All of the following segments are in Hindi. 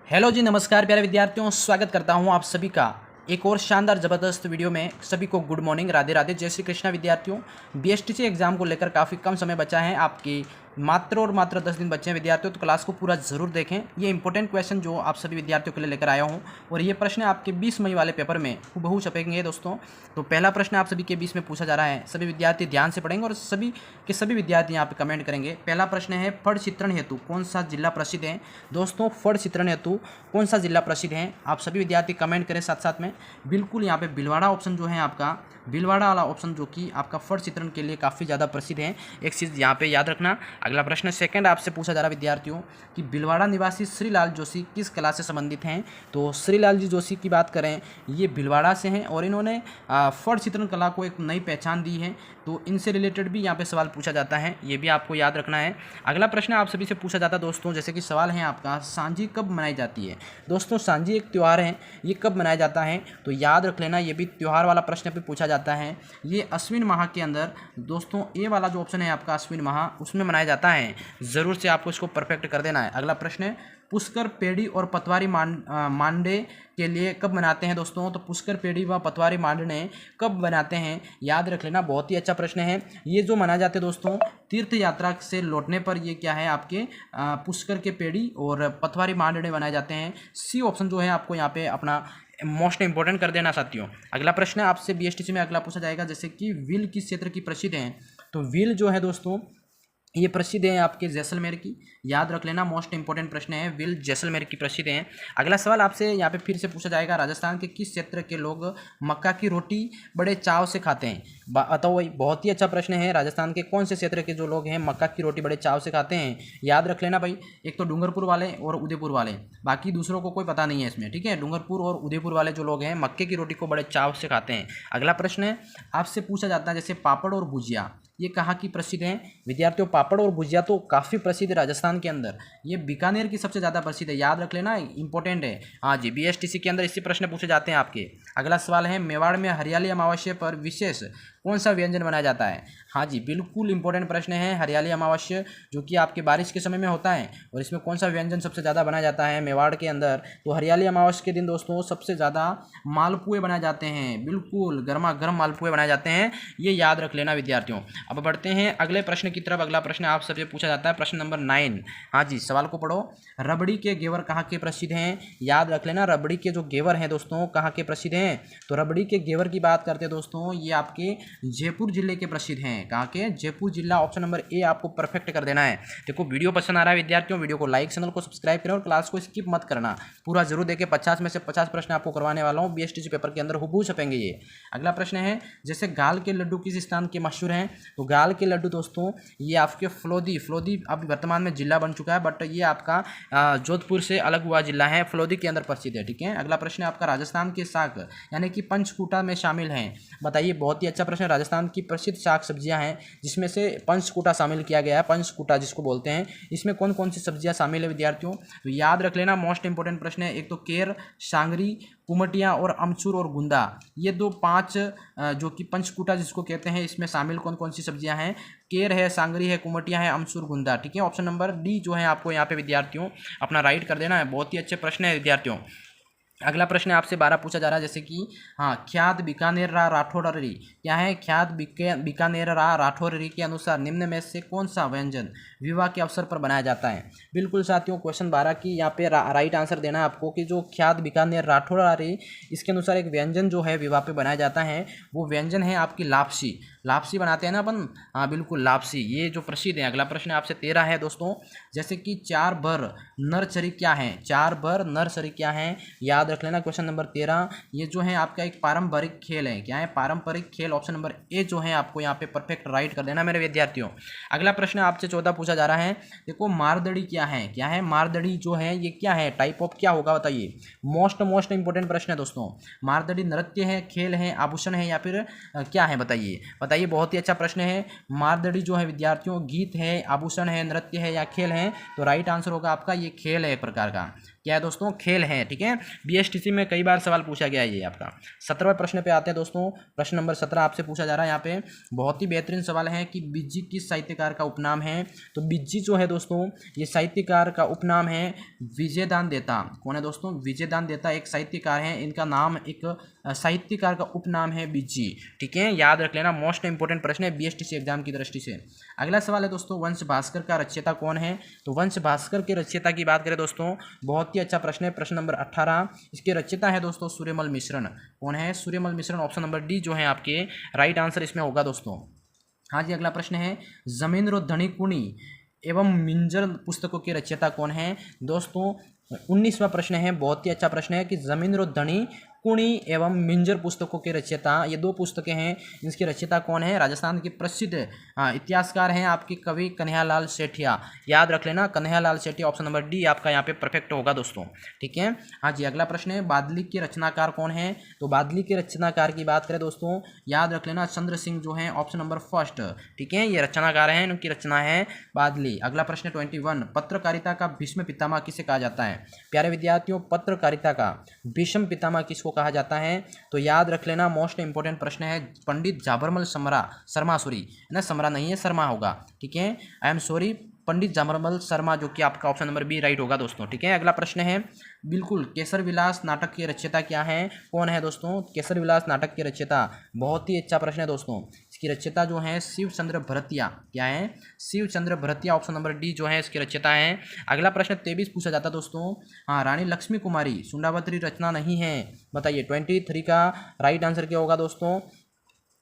हेलो जी, नमस्कार प्यारे विद्यार्थियों, स्वागत करता हूं आप सभी का एक और शानदार ज़बरदस्त वीडियो में। सभी को गुड मॉर्निंग, राधे राधे, जय श्री कृष्णा। विद्यार्थियों, बीएसटीसी एग्जाम को लेकर काफ़ी कम समय बचा है, आपकी मात्र और मात्र 10 दिन बचे हैं विद्यार्थियों, तो क्लास को पूरा जरूर देखें। ये इंपॉर्टेंट क्वेश्चन जो आप सभी विद्यार्थियों के लिए लेकर आया हूँ और ये प्रश्न आपके 20 मई वाले पेपर में हूबहू छपेंगे दोस्तों। तो पहला प्रश्न आप सभी के बीच में पूछा जा रहा है, सभी विद्यार्थी ध्यान से पढ़ेंगे और सभी के सभी विद्यार्थी यहाँ पे कमेंट करेंगे। पहला प्रश्न है, फड़ चित्रण हेतु कौन सा जिला प्रसिद्ध है। दोस्तों, फड़ चित्रण हेतु कौन सा जिला प्रसिद्ध है, आप सभी विद्यार्थी कमेंट करें साथ साथ में। बिल्कुल यहाँ पे भीलवाड़ा ऑप्शन जो है आपका, भीलवाड़ा वाला ऑप्शन जो कि आपका फड़ चित्रण के लिए काफ़ी ज़्यादा प्रसिद्ध है, एक चीज़ यहाँ पे याद रखना। अगला प्रश्न सेकंड आपसे पूछा जा रहा है विद्यार्थियों कि भीलवाड़ा निवासी श्रीलाल जोशी किस कला से संबंधित हैं। तो श्रीलाल जी जोशी की बात करें, ये भीलवाड़ा से हैं और इन्होंने फड़ चित्रण कला को एक नई पहचान दी है, तो इनसे रिलेटेड भी यहाँ पे सवाल पूछा जाता है, ये भी आपको याद रखना है। अगला प्रश्न आप सभी से पूछा जाता है दोस्तों, जैसे कि सवाल है आपका, सांझी कब मनाई जाती है। दोस्तों, सांझी एक त्यौहार है, ये कब मनाया जाता है, तो याद रख लेना, ये भी त्यौहार वाला प्रश्न पे पूछा जाता है। ये अश्विन माह के अंदर दोस्तों, ए वाला जो ऑप्शन है आपका अश्विन माह, उसमें मनाया जाता है। ज़रूर से आपको इसको परफेक्ट कर देना है। अगला प्रश्न है, पुष्कर पेड़ी और पतवारी मांडे के लिए कब मनाते हैं दोस्तों। तो पुष्कर पेड़ी व पतवारी मांडने कब बनाते हैं, याद रख लेना, बहुत ही अच्छा प्रश्न है। ये जो मनाए जाते हैं दोस्तों, तीर्थ यात्रा से लौटने पर ये क्या है आपके पुष्कर के पेड़ी और पतवारी मांडने बनाए जाते हैं। सी ऑप्शन जो है आपको यहाँ पे अपना मोस्ट इंपॉर्टेंट कर देना साथियों। अगला प्रश्न आपसे बीएसटीसी में अगला पूछा जाएगा, जैसे कि विल किस क्षेत्र की प्रसिद्ध है। तो विल जो है दोस्तों, ये प्रसिद्ध है आपके जैसलमेर की, याद रख लेना, मोस्ट इंपॉर्टेंट प्रश्न है, विल जैसलमेर की प्रसिद्ध है। अगला सवाल आपसे यहाँ पे फिर से पूछा जाएगा, राजस्थान के किस क्षेत्र के लोग मक्का की रोटी बड़े चाव से खाते हैं। बताओ भाई, बहुत ही अच्छा प्रश्न है, राजस्थान के कौन से क्षेत्र के जो लोग हैं मक्का की रोटी बड़े चाव से खाते हैं, याद रख लेना भाई। एक तो डूंगरपुर वाले और उदयपुर वाले, बाकी दूसरों को कोई पता नहीं है इसमें, ठीक है। डूंगरपुर और उदयपुर वाले जो लोग हैं मक्के की रोटी को बड़े चाव से खाते हैं। अगला प्रश्न है आपसे पूछा जाता है, जैसे पापड़ और भुजिया, ये कहाँ की प्रसिद्ध हैं विद्यार्थियों। पापड़ और भुजिया तो काफ़ी प्रसिद्ध है राजस्थान के अंदर, ये बीकानेर की सबसे ज़्यादा प्रसिद्ध है, याद रख लेना, इंपॉर्टेंट है। हाँ जी, बीएसटीसी के अंदर इसी प्रश्न पूछे जाते हैं आपके। अगला सवाल है, मेवाड़ में हरियाली अमावस्या पर विशेष कौन सा व्यंजन बनाया जाता है। हाँ जी, बिल्कुल इंपॉर्टेंट प्रश्न है, हरियाली अमावस्या जो कि आपके बारिश के समय में होता है, और इसमें कौन सा व्यंजन सबसे ज़्यादा बनाया जाता है मेवाड़ के अंदर। तो हरियाली अमावस्या के दिन दोस्तों सबसे ज़्यादा मालपुए बनाए जाते हैं, बिल्कुल गर्मा गर्म मालपुए बनाए जाते हैं, ये याद रख लेना विद्यार्थियों। अब बढ़ते हैं अगले प्रश्न की तरफ। अगला प्रश्न आप सबसे पूछा जाता है, प्रश्न नंबर 9। हाँ जी, सवाल को पढ़ो, रबड़ी के घेवर कहाँ के प्रसिद्ध हैं, याद रख लेना, रबड़ी के जो घेवर हैं दोस्तों कहाँ के प्रसिद्ध हैं। तो रबड़ी के घेवर की बात करते हैं दोस्तों, ये आपके जयपुर जिले के प्रसिद्ध हैं, कहाँ के, जयपुर जिला, ऑप्शन नंबर ए आपको परफेक्ट कर देना है। देखो, वीडियो पसंद आ रहा है विद्यार्थियों, वीडियो को लाइक, चैनल को सब्सक्राइब करें और क्लास को स्किप मत करना, पूरा जरूर देखें। 50 में से 50 प्रश्न आपको करवाने वाला हूँ, बीएसटीसी पेपर के अंदर हूबहू छपेंगे ये। अगला प्रश्न है, जैसे गाल के लड्डू किस स्थान के मशहूर हैं। तो गाल के लड्डू दोस्तों, ये आपके फलोदी अब वर्तमान में जिला बन चुका है, बट ये आपका जोधपुर से अलग हुआ जिला है, फलोदी के अंदर प्रसिद्ध है, ठीक है। अगला प्रश्न है आपका, राजस्थान के साग यानी कि पंचकूटा में शामिल हैं, बताइए, बहुत ही अच्छा प्रश्न। राजस्थान की प्रसिद्ध साग सब्जियां हैं जिसमें से पंचकूटा शामिल किया गया है, पंचकूटा जिसको बोलते हैं, इसमें कौन कौन सी सब्जियां शामिल है विद्यार्थियों, तो याद रख लेना, मोस्ट इंपोर्टेंट प्रश्न है। एक तो केर, सांगरी, कुमटिया और अमचूर और गुंदा, ये दो 5 जो कि पंचकूटा जिसको कहते हैं, इसमें शामिल कौन कौन सी सब्जियां हैं, केर है, सांगरी है, कुमटिया है, अमचूर, गुंदा, ठीक है। ऑप्शन नंबर डी जो है आपको यहाँ पे विद्यार्थियों अपना राइट कर देना है, बहुत ही अच्छे प्रश्न है विद्यार्थियों। अगला प्रश्न आपसे 12 पूछा जा रहा है, जैसे कि हाँ, ख्यात बीकानेर रा राठौड़री, क्या है, ख्यात बीकानेर रा राठौड़री के अनुसार निम्न में से कौन सा व्यंजन विवाह के अवसर पर बनाया जाता है। बिल्कुल साथियों, क्वेश्चन 12 की यहाँ पे राइट आंसर देना है आपको कि जो ख्यात बीकानेर राठौड़री, इसके अनुसार एक व्यंजन जो है विवाह पे बनाया जाता है, वो व्यंजन है आपकी लापसी। लापसी बनाते हैं ना अपन, हाँ बिल्कुल, लापसी, ये जो प्रसिद्ध है। अगला प्रश्न आपसे 13 है दोस्तों, जैसे कि 4 बर नरसरी क्या है, 4 बर नरसरी क्या है, याद रख लेना, क्वेश्चन नंबर 13। ये जो है आपका एक पारंपरिक खेल है, क्या है, पारंपरिक खेल, ऑप्शन नंबर ए जो है आपको यहाँ पे परफेक्ट राइट कर देना मेरे विद्यार्थियों। अगला प्रश्न आपसे 14 पूछा जा रहा है, देखो, मारदड़ी क्या है, क्या है, मारदड़ी जो है ये क्या है, टाइप ऑफ क्या होगा बताइए, मोस्ट इंपोर्टेंट प्रश्न है दोस्तों। मारदड़ी नृत्य है, खेल है, आभूषण है, या फिर क्या है, बताइए बताइए, बहुत ही अच्छा प्रश्न है। मारदड़ी जो है विद्यार्थियों गीत है, आभूषण है, नृत्य है या खेल है, तो राइट आंसर होगा आपका ये खेल है एक प्रकार का, क्या है दोस्तों, खेल है। ठीक है, बीएसटीसी में कई बार सवाल पूछा गया है ये आपका। 17वें प्रश्न पे आते हैं दोस्तों। प्रश्न नंबर 17 आपसे पूछा जा रहा है यहाँ पे, बहुत ही बेहतरीन सवाल है कि बिज्जी किस साहित्यकार का उपनाम है। तो बिज्जी जो है दोस्तों, ये साहित्यकार का उपनाम है विजयदान देता। कौन है दोस्तों, विजयदान देता एक साहित्यकार हैं, इनका नाम एक साहित्यकार का उपनाम है बिज्जी। ठीक है, याद रख लेना, मोस्ट इंपोर्टेंट प्रश्न है बीएसटीसी एग्जाम की दृष्टि से। अगला सवाल है दोस्तों, वंश भास्कर का रचयिता कौन है। तो वंश भास्कर के रचयिता की बात करें दोस्तों, बहुत ही अच्छा प्रश्न है। प्रश्न नंबर 18, इसके रचयिता है दोस्तों सूर्यमल मिश्रण। कौन है, सूर्यमल मिश्रण। ऑप्शन नंबर डी जो है आपके राइट आंसर इसमें होगा दोस्तों। हाँ जी, अगला प्रश्न है, जमींद्र धनी कुणी एवं मिंजर पुस्तकों के रचयिता कौन है दोस्तों। 19वां प्रश्न है, बहुत ही अच्छा प्रश्न है कि जमींद्र धनी कुणी एवं मिंजर पुस्तकों के रचयिता, ये 2 पुस्तकें हैं, इसके रचयिता कौन है। राजस्थान के प्रसिद्ध इतिहासकार हैं आपके कवि कन्हैयालाल सेठिया। याद रख लेना, Kanhaiyalal Sethia. Option number D आपका यहाँ पे परफेक्ट होगा दोस्तों। ठीक है, हाँ जी, अगला प्रश्न है, बादली के रचनाकार कौन है। तो बादली के रचनाकार की बात करें दोस्तों, याद रख लेना, चंद्र सिंह जो है। Option number first. ठीक है, ये रचनाकार हैं, उनकी रचना है बादली। अगला प्रश्न 21, पत्रकारिता का भीष्म पितामह किसे कहा जाता है। प्यारे विद्यार्थियों, पत्रकारिता का भीष्म पितामह किसको कहा जाता है। तो याद रख लेना, मोस्ट इंपोर्टेंट प्रश्न है, पंडित झाबरमल शर्मा सॉरी ना, समरा नहीं है, शर्मा होगा। ठीक है, आई एम सॉरी, पंडित झाबरमल शर्मा, जो कि आपका ऑप्शन नंबर बी राइट होगा दोस्तों। ठीक है, अगला प्रश्न है, बिल्कुल, केसर विलास नाटक के रचयिता क्या है, कौन है दोस्तों। केसर विलास नाटक के रचयिता, बहुत ही अच्छा प्रश्न है दोस्तों। इसकी रचयिता जो है शिव चंद्र भरतिया। क्या है, शिव चंद्र भरतिया। ऑप्शन नंबर डी जो है इसकी रचयिता है। अगला प्रश्न 23 पूछा जाता दोस्तों। हाँ, रानी लक्ष्मी कुमारी सुंडावत्री रचना नहीं है, बताइए। 23 का राइट आंसर क्या होगा दोस्तों।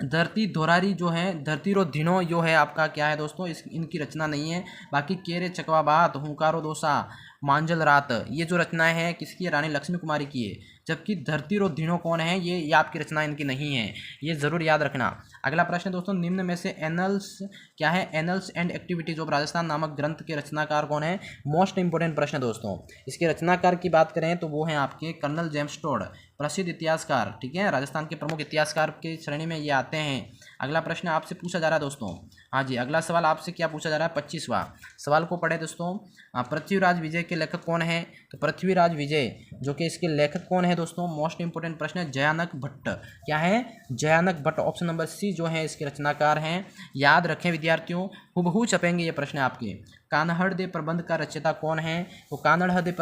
धरती धोरारी जो है, धरती रो धिनो जो है आपका क्या है दोस्तों, इनकी रचना नहीं है। बाकी केरे चकवा बात, हुंकारो दोसा, मांझल रात, ये जो रचनाएं हैं किसकी है, रानी लक्ष्मी कुमारी की है। जबकि धरती रो धिनो कौन है, ये आपकी रचना इनकी नहीं है, ये जरूर याद रखना। अगला प्रश्न दोस्तों, निम्न में से एनल्स क्या है, annuls and activities of Rajasthan नामक ग्रंथ के रचनाकार कौन है। मोस्ट इंपोर्टेंट प्रश्न दोस्तों। इसके रचनाकार की बात करें तो वो हैं आपके कर्नल जेम्स टोड, प्रसिद्ध इतिहासकार। ठीक है, राजस्थान के प्रमुख इतिहासकार की श्रेणी में ये आते हैं। अगला प्रश्न आपसे पूछा जा रहा है दोस्तों। हाँ जी, अगला सवाल आपसे क्या पूछा जा रहा है, 25वां सवाल को पढ़े दोस्तों। पृथ्वीराज विजय के लेखक कौन है। तो पृथ्वीराज विजय जो कि इसके लेखक कौन है दोस्तों, मोस्ट इंपोर्टेंट प्रश्न है, जयानक भट्ट। क्या है, Jayanaka Bhatt. Option number C जो है इसके रचनाकार हैं। याद रखें विद्यार्थियों, हुबहू छपेंगे ये प्रश्न आपके। कान्हड़ दे प्रबंध का रचयिता कौन है। तो कान्हड़ दे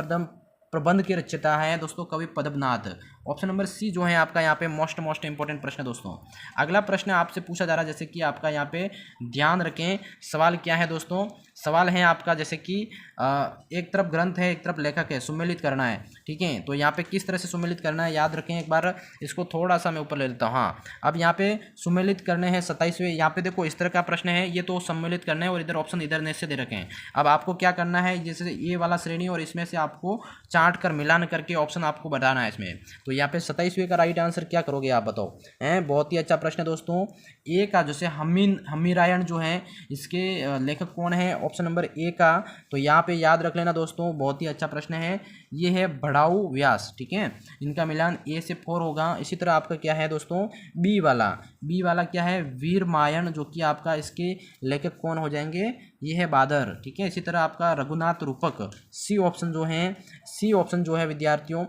प्रबंध के रचयिता है दोस्तों कवि पद्मनाथ। ऑप्शन नंबर सी जो है आपका यहाँ पे मोस्ट इंपोर्टेंट प्रश्न दोस्तों। अगला प्रश्न आपसे पूछा जा रहा है, जैसे कि आपका यहाँ पे ध्यान रखें, सवाल क्या है दोस्तों। सवाल है आपका जैसे कि एक तरफ ग्रंथ है, एक तरफ लेखक है, सुमेलित करना है। ठीक है, तो यहाँ पे किस तरह से सुमेलित करना है, याद रखें। एक बार इसको थोड़ा सा मैं ऊपर ले लेता हूँ। हाँ, अब यहाँ पे सुमेलित करने हैं 27वें। यहाँ पे देखो इस तरह का प्रश्न है, ये तो सम्मिलित करना है और इधर ऑप्शन इधर से दे रखे हैं। अब आपको क्या करना है, जैसे ये वाला श्रेणी और इसमें से आपको चार्ट कर मिलान करके ऑप्शन आपको बताना है इसमें। तो यहाँ पे 27वें का राइट आंसर क्या करोगे आप बताओ। हैं, बहुत ही अच्छा प्रश्न है दोस्तों। ए का जैसे हमीरायण जो है इसके लेखक कौन है, ऑप्शन नंबर ए का। तो यहाँ पे याद रख लेना दोस्तों, बहुत ही अच्छा प्रश्न है, ये है बढ़ाऊ व्यास। ठीक है, इनका मिलान ए से 4 होगा। इसी तरह आपका क्या है दोस्तों, बी वाला क्या है, वीरमायण, जो कि आपका इसके लेखक कौन हो जाएंगे, ये है बादर। ठीक है, इसी तरह आपका रघुनाथ रूपक, सी ऑप्शन जो है विद्यार्थियों,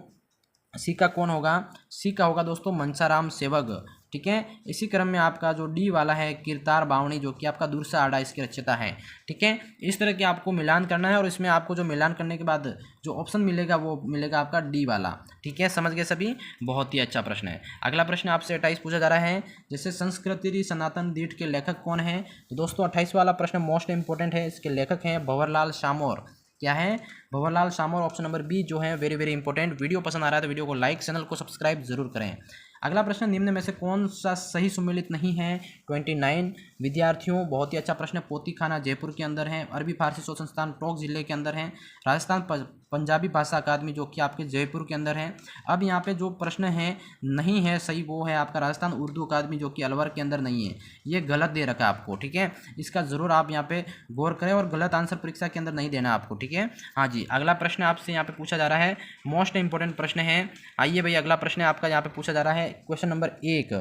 सी का कौन होगा, सी का होगा दोस्तों मनसाराम सेवक। ठीक है, इसी क्रम में आपका जो डी वाला है कीरतार बावणी, जो कि आपका दूरसा आड़ा इसकी रचयिता है। ठीक है, इस तरह के आपको मिलान करना है और इसमें आपको जो मिलान करने के बाद जो ऑप्शन मिलेगा वो मिलेगा आपका डी वाला। ठीक है, समझ गए सभी, बहुत ही अच्छा प्रश्न है। अगला प्रश्न आपसे 28 पूछा जा रहा है, जैसे संस्कृति सनातन दीठ के लेखक कौन है। तो दोस्तों 28 वाला प्रश्न मोस्ट इंपोर्टेंट है, इसके लेखक हैं भंवरलाल शामोर। क्या है, भंवरलाल शामोर। ऑप्शन नंबर बी जो है वेरी इंपॉर्टेंट। वीडियो पसंद आ रहा है तो वीडियो को लाइक, चैनल को सब्सक्राइब जरूर करें। अगला प्रश्न, निम्न में से कौन सा सही सुमेलित नहीं है। 29 विद्यार्थियों, बहुत ही अच्छा प्रश्न। पोती खाना जयपुर के अंदर है, अरबी फारसी शोध संस्थान टोंक जिले के अंदर है, राजस्थान पंजाबी भाषा अकादमी जो कि आपके जयपुर के अंदर है। अब यहाँ पे जो प्रश्न है नहीं है सही, वो है आपका राजस्थान उर्दू अकादमी जो कि अलवर के अंदर नहीं है, ये गलत दे रखा है आपको। ठीक है, इसका ज़रूर आप यहाँ पे गौर करें और गलत आंसर परीक्षा के अंदर नहीं देना आपको। ठीक है, हाँ जी, अगला प्रश्न आपसे यहाँ पे पूछा जा रहा है, मोस्ट इंपोर्टेंट प्रश्न है। आइए भाई, अगला प्रश्न आपका यहाँ पे पूछा जा रहा है, क्वेश्चन नंबर 1।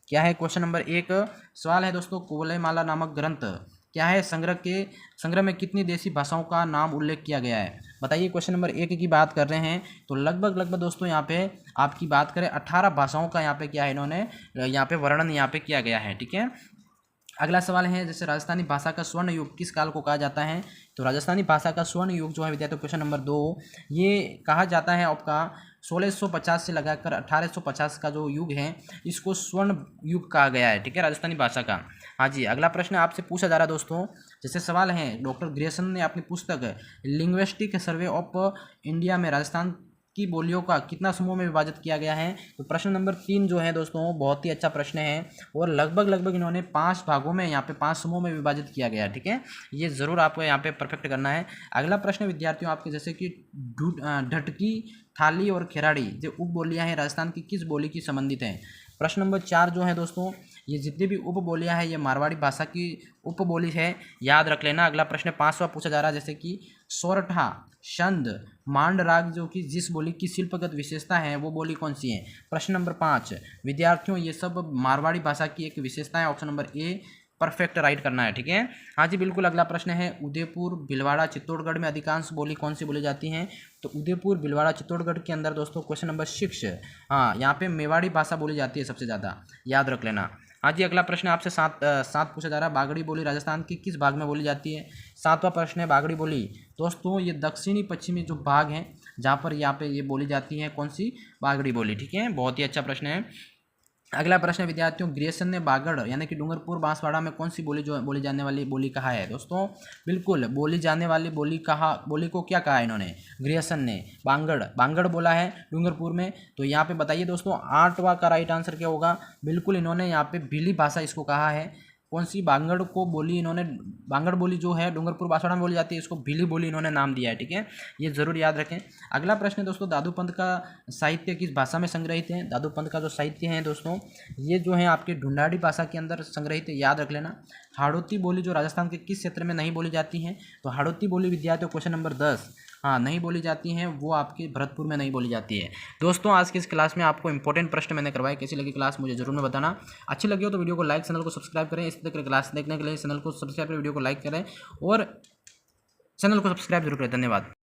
क्या है, क्वेश्चन नंबर 1 सवाल है दोस्तों, कोलेमाला नामक ग्रंथ क्या है, संग्रह में कितनी देसी भाषाओं का नाम उल्लेख किया गया है? बताइए। क्वेश्चन नंबर 1 की बात कर रहे हैं तो लगभग दोस्तों यहाँ पे आपकी बात करें 18 भाषाओं का यहाँ पे क्या है, इन्होंने यहाँ पे वर्णन यहाँ पे किया गया है। ठीक है, अगला सवाल है, जैसे राजस्थानी भाषा का स्वर्ण युग किस काल को कहा जाता है? तो राजस्थानी भाषा का स्वर्ण युग जो है विद्यार्थियों, क्वेश्चन नंबर 2, ये कहा जाता है आपका 1650 से लगाकर 1850 का जो युग है इसको स्वर्ण युग कहा गया है। ठीक है, राजस्थानी भाषा का। हाँ जी, अगला प्रश्न आपसे पूछा जा रहा है दोस्तों, जैसे सवाल है, डॉक्टर ग्रियर्सन ने अपनी पुस्तक लिंग्विस्टिक सर्वे ऑफ इंडिया में राजस्थान की बोलियों का कितना समूह में विभाजित किया गया है? तो प्रश्न नंबर 3 जो है दोस्तों बहुत ही अच्छा प्रश्न है और लगभग इन्होंने 5 भागों में यहाँ पे 5 समूह में विभाजित किया गया है। ठीक है, ये ज़रूर आपको यहाँ पे परफेक्ट करना है। अगला प्रश्न विद्यार्थियों आपके, जैसे कि ढटकी, थाली और खिराड़ी जो उप बोलियाँ हैं राजस्थान की किस बोली की संबंधित हैं? प्रश्न नंबर 4 जो है दोस्तों, ये जितनी भी उप बोलियाँ हैं ये मारवाड़ी भाषा की उप बोली है, याद रख लेना। अगला प्रश्न 5वां पूछा जा रहा है, जैसे कि सोरठा, छंद, मांड राग जो कि जिस बोली की शिल्पगत विशेषता है वो बोली कौन सी है? प्रश्न नंबर 5 विद्यार्थियों, ये सब मारवाड़ी भाषा की एक विशेषता है। Option number a perfect right करना है। ठीक है, हाँ जी बिल्कुल। अगला प्रश्न है, उदयपुर, भीलवाड़ा, चित्तौड़गढ़ में अधिकांश बोली कौन सी बोली जाती हैं? तो उदयपुर, भीलवाड़ा, चित्तौड़गढ़ के अंदर दोस्तों क्वेश्चन नंबर 6, हाँ यहाँ पे मेवाड़ी भाषा बोली जाती है सबसे ज़्यादा, याद रख लेना। हाँ जी, अगला प्रश्न आपसे सात पूछा जा रहा है, बागड़ी बोली राजस्थान के किस भाग में बोली जाती है? 7वां प्रश्न है, बागड़ी बोली दोस्तों ये दक्षिणी पश्चिमी जो भाग हैं जहाँ पर यहाँ पे ये बोली जाती है, कौन सी? बागड़ी बोली। ठीक है, बहुत ही अच्छा प्रश्न है। अगला प्रश्न विद्यार्थियों, ग्रियर्सन ने बागड़ यानी कि डूंगरपुर बांसवाड़ा में कौन सी बोली जो बोली जाने वाली बोली कहा है? दोस्तों बिल्कुल, बोली जाने वाली बोली को क्या कहा है इन्होंने? ग्रियर्सन ने बांगड़ बोला है डूंगरपुर में। तो यहाँ पे बताइए दोस्तों 8वां का राइट आंसर क्या होगा? बिल्कुल, इन्होंने यहाँ पे भीली भाषा इसको कहा है। कौन सी? बांगड़ को बोली इन्होंने, बांगड़ बोली जो है डूंगरपुर बांसवाड़ा में बोली जाती है, इसको भीली बोली इन्होंने नाम दिया है। ठीक है, ये जरूर याद रखें। अगला प्रश्न दोस्तों, दादू पंत का साहित्य किस भाषा में संग्रहित है? दादू पंत का जो साहित्य है दोस्तों ये जो है आपके ढूंढाड़ी भाषा के अंदर संग्रहित है, याद रख लेना। हाड़ौती बोली जो राजस्थान के किस क्षेत्र में नहीं बोली जाती है? तो हाड़ौती बोली विद्यार्थियों क्वेश्चन नंबर 10, हाँ नहीं बोली जाती हैं, वो आपके भरतपुर में नहीं बोली जाती है। दोस्तों आज की इस क्लास में आपको इंपॉर्टेंट प्रश्न मैंने करवाए, कैसी लगी क्लास मुझे जरूर में बताना। अच्छी लगी हो तो वीडियो को लाइक, चैनल को सब्सक्राइब करें। इस तरह की क्लास देखने के लिए चैनल को सब्सक्राइब करें, वीडियो को लाइक करें और चैनल को सब्सक्राइब जरूर करें। धन्यवाद।